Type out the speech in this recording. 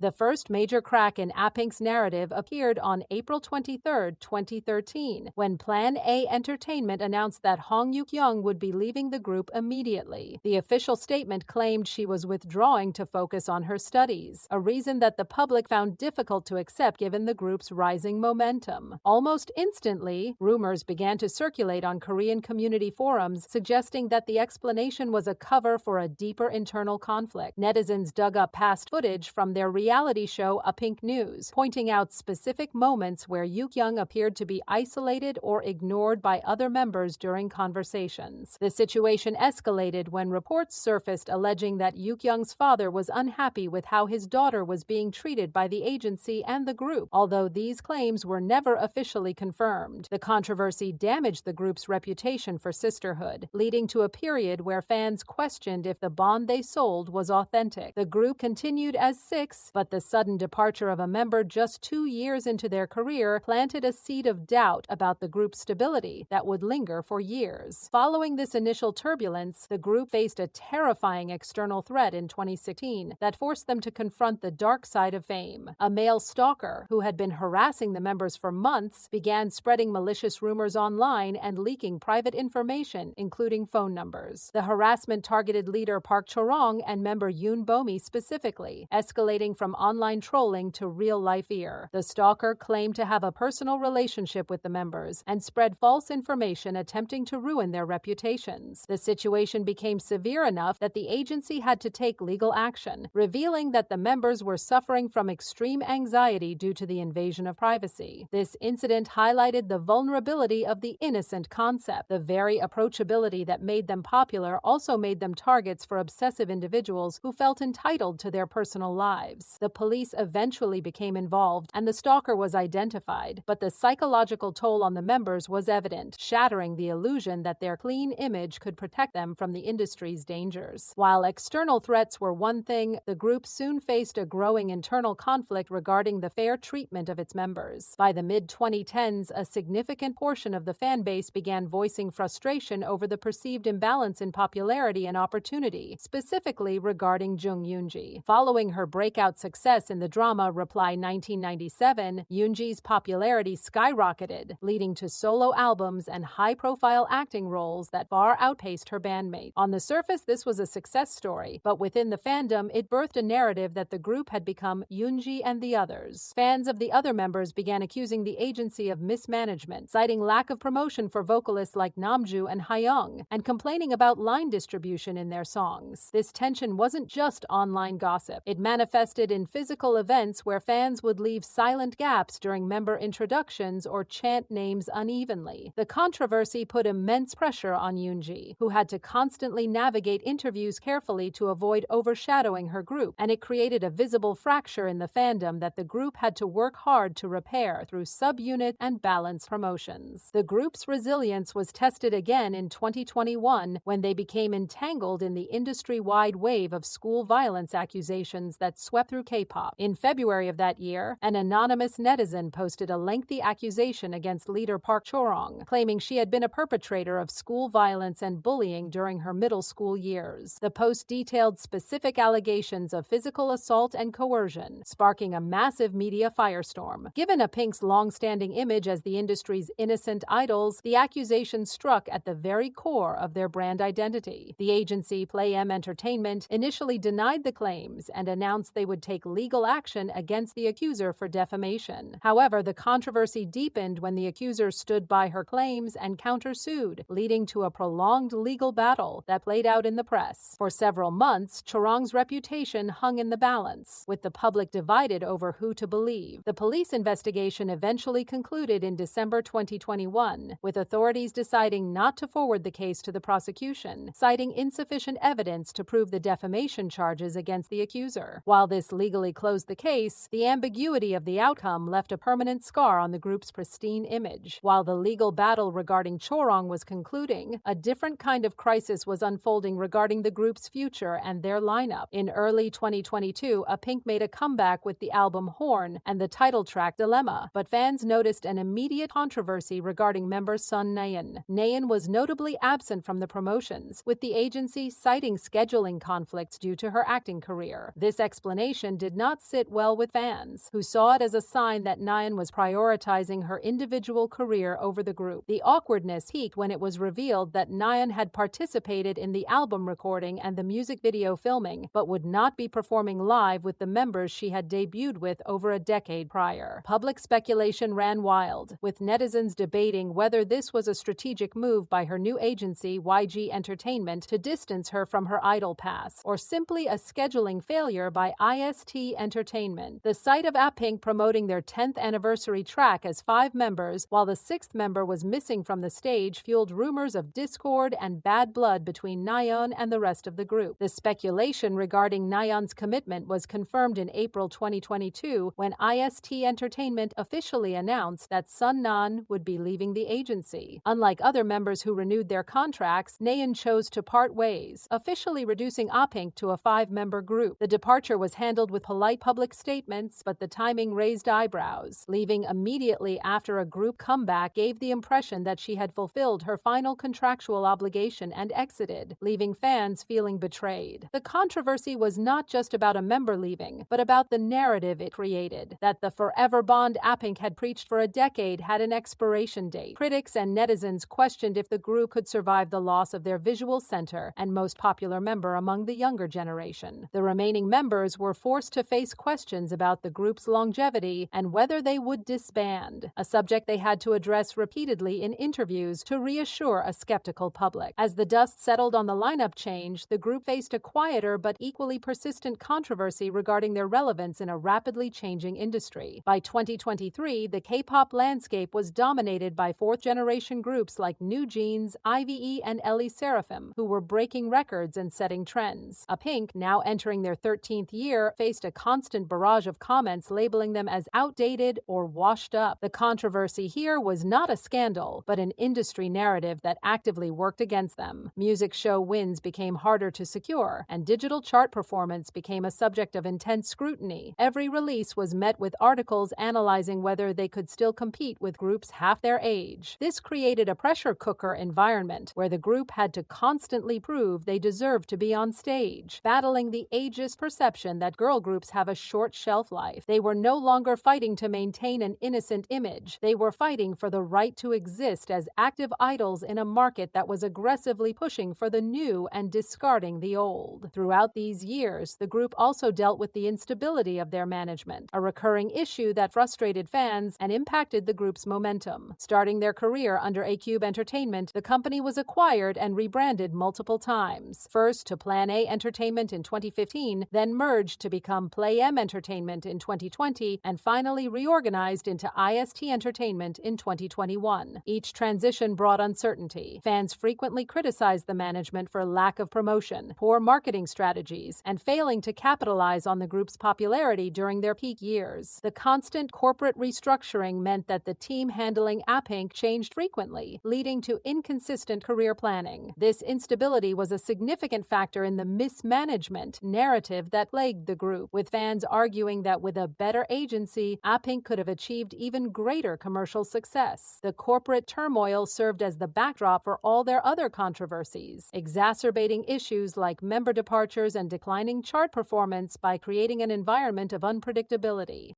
The first major crack in Apink's narrative appeared on April 23, 2013, when Plan A Entertainment announced that Hong Yookyung would be leaving the group immediately. The official statement claimed she was withdrawing to focus on her studies, a reason that the public found difficult to accept given the group's rising momentum. Almost instantly, rumors began to circulate on Korean community forums suggesting that the explanation was a cover for a deeper internal conflict. Netizens dug up past footage from their reality show Apink News, pointing out specific moments where Yookyung appeared to be isolated or ignored by other members during conversations. The situation escalated when reports surfaced alleging that Yookyung's father was unhappy with how his daughter was being treated by the agency and the group, although these claims were never officially confirmed. The controversy damaged the group's reputation for sisterhood, leading to a period where fans questioned if the bond they sold was authentic. The group continued as Six, but the sudden departure of a member just 2 years into their career planted a seed of doubt about the group's stability that would linger for years. Following this initial turbulence, the group faced a terrifying external threat in 2016 that forced them to confront the dark side of fame. A male stalker, who had been harassing the members for months, began spreading malicious rumors online and leaking private information, including phone numbers. The harassment targeted leader Park Chorong and member Yoon Bomi specifically, escalating from online trolling to real-life fear. The stalker claimed to have a personal relationship with the members and spread false information attempting to ruin their reputations. The situation became severe enough that the agency had to take legal action, revealing that the members were suffering from extreme anxiety due to the invasion of privacy. This incident highlighted the vulnerability of the innocent concept. The very approachability that made them popular also made them targets for obsessive individuals who felt entitled to their personal lives. The police eventually became involved and the stalker was identified, but the psychological toll on the members was evident, shattering the illusion that their clean image could protect them from the industry's dangers. While external threats were one thing, the group soon faced a growing internal conflict regarding the fair treatment of its members. By the mid-2010s, a significant portion of the fan base began voicing frustration over the perceived imbalance in popularity and opportunity, specifically regarding Jung Yoonji. Following her breakout success in the drama Reply 1997, Yoonji's popularity skyrocketed, leading to solo albums and high-profile acting roles that far outpaced her bandmate. On the surface, this was a success story, but within the fandom, it birthed a narrative that the group had become Yoonji and the others. Fans of the other members began accusing the agency of mismanagement, citing lack of promotion for vocalists like Namju and Hayoung, and complaining about line distribution in their songs. This tension wasn't just online gossip. It manifested in physical events where fans would leave silent gaps during member introductions or chant names unevenly. The controversy put immense pressure on Yoonji, who had to constantly navigate interviews carefully to avoid overshadowing her group, and it created a visible fracture in the fandom that the group had to work hard to repair through subunit and balanced promotions. The group's resilience was tested again in 2021 when they became entangled in the industry-wide wave of school violence accusations that swept through Kpop. In February of that year, an anonymous netizen posted a lengthy accusation against leader Park Chorong, claiming she had been a perpetrator of school violence and bullying during her middle school years. The post detailed specific allegations of physical assault and coercion, sparking a massive media firestorm. Given Apink's long-standing image as the industry's innocent idols, the accusation struck at the very core of their brand identity. The agency, Play M Entertainment, initially denied the claims and announced they would take legal action against the accuser for defamation. However, the controversy deepened when the accuser stood by her claims and countersued, leading to a prolonged legal battle that played out in the press. For several months, Chorong's reputation hung in the balance, with the public divided over who to believe. The police investigation eventually concluded in December 2021, with authorities deciding not to forward the case to the prosecution, citing insufficient evidence to prove the defamation charges against the accuser. While this legally closed the case, the ambiguity of the outcome left a permanent scar on the group's pristine image. While the legal battle regarding Chorong was concluding, a different kind of crisis was unfolding regarding the group's future and their lineup. In early 2022, Apink made a comeback with the album Horn and the title track Dilemma, but fans noticed an immediate controversy regarding member Son Naeun. Naeun was notably absent from the promotions, with the agency citing scheduling conflicts due to her acting career. This explanation separation did not sit well with fans, who saw it as a sign that Naeun was prioritizing her individual career over the group. The awkwardness peaked when it was revealed that Naeun had participated in the album recording and the music video filming, but would not be performing live with the members she had debuted with over a decade prior. Public speculation ran wild, with netizens debating whether this was a strategic move by her new agency, YG Entertainment, to distance her from her idol past, or simply a scheduling failure by IST Entertainment. The sight of Apink promoting their 10th anniversary track as 5 members, while the 6th member was missing from the stage, fueled rumors of discord and bad blood between Naeun and the rest of the group. The speculation regarding Naeun's commitment was confirmed in April 2022 when IST Entertainment officially announced that Son Naeun would be leaving the agency. Unlike other members who renewed their contracts, Naeun chose to part ways, officially reducing Apink to a 5-member group. The departure was handled with polite public statements, but the timing raised eyebrows. Leaving immediately after a group comeback gave the impression that she had fulfilled her final contractual obligation and exited, leaving fans feeling betrayed. The controversy was not just about a member leaving, but about the narrative it created, that the forever bond Apink had preached for a decade had an expiration date. Critics and netizens questioned if the group could survive the loss of their visual center and most popular member among the younger generation. The remaining members were forced to face questions about the group's longevity and whether they would disband, a subject they had to address repeatedly in interviews to reassure a skeptical public. As the dust settled on the lineup change, the group faced a quieter but equally persistent controversy regarding their relevance in a rapidly changing industry. By 2023, the K-pop landscape was dominated by fourth-generation groups like New Jeans, IVE, and Ellie Seraphim, who were breaking records and setting trends. Apink, now entering their 13th year, faced a constant barrage of comments labeling them as outdated or washed up. The controversy here was not a scandal, but an industry narrative that actively worked against them. Music show wins became harder to secure, and digital chart performance became a subject of intense scrutiny. Every release was met with articles analyzing whether they could still compete with groups half their age. This created a pressure cooker environment where the group had to constantly prove they deserved to be on stage, battling the ageist perception that girl groups have a short shelf life. They were no longer fighting to maintain an innocent image. They were fighting for the right to exist as active idols in a market that was aggressively pushing for the new and discarding the old. Throughout these years, the group also dealt with the instability of their management, a recurring issue that frustrated fans and impacted the group's momentum. Starting their career under Cube Entertainment, the company was acquired and rebranded multiple times. First to Plan A Entertainment in 2015, then merged to become Play M Entertainment in 2020, and finally reorganized into IST Entertainment in 2021. Each transition brought uncertainty. Fans frequently criticized the management for lack of promotion, poor marketing strategies, and failing to capitalize on the group's popularity during their peak years. The constant corporate restructuring meant that the team handling Apink changed frequently, leading to inconsistent career planning. This instability was a significant factor in the mismanagement narrative that plagued the group, with fans arguing that with a better agency, Apink could have achieved even greater commercial success. The corporate turmoil served as the backdrop for all their other controversies, exacerbating issues like member departures and declining chart performance by creating an environment of unpredictability.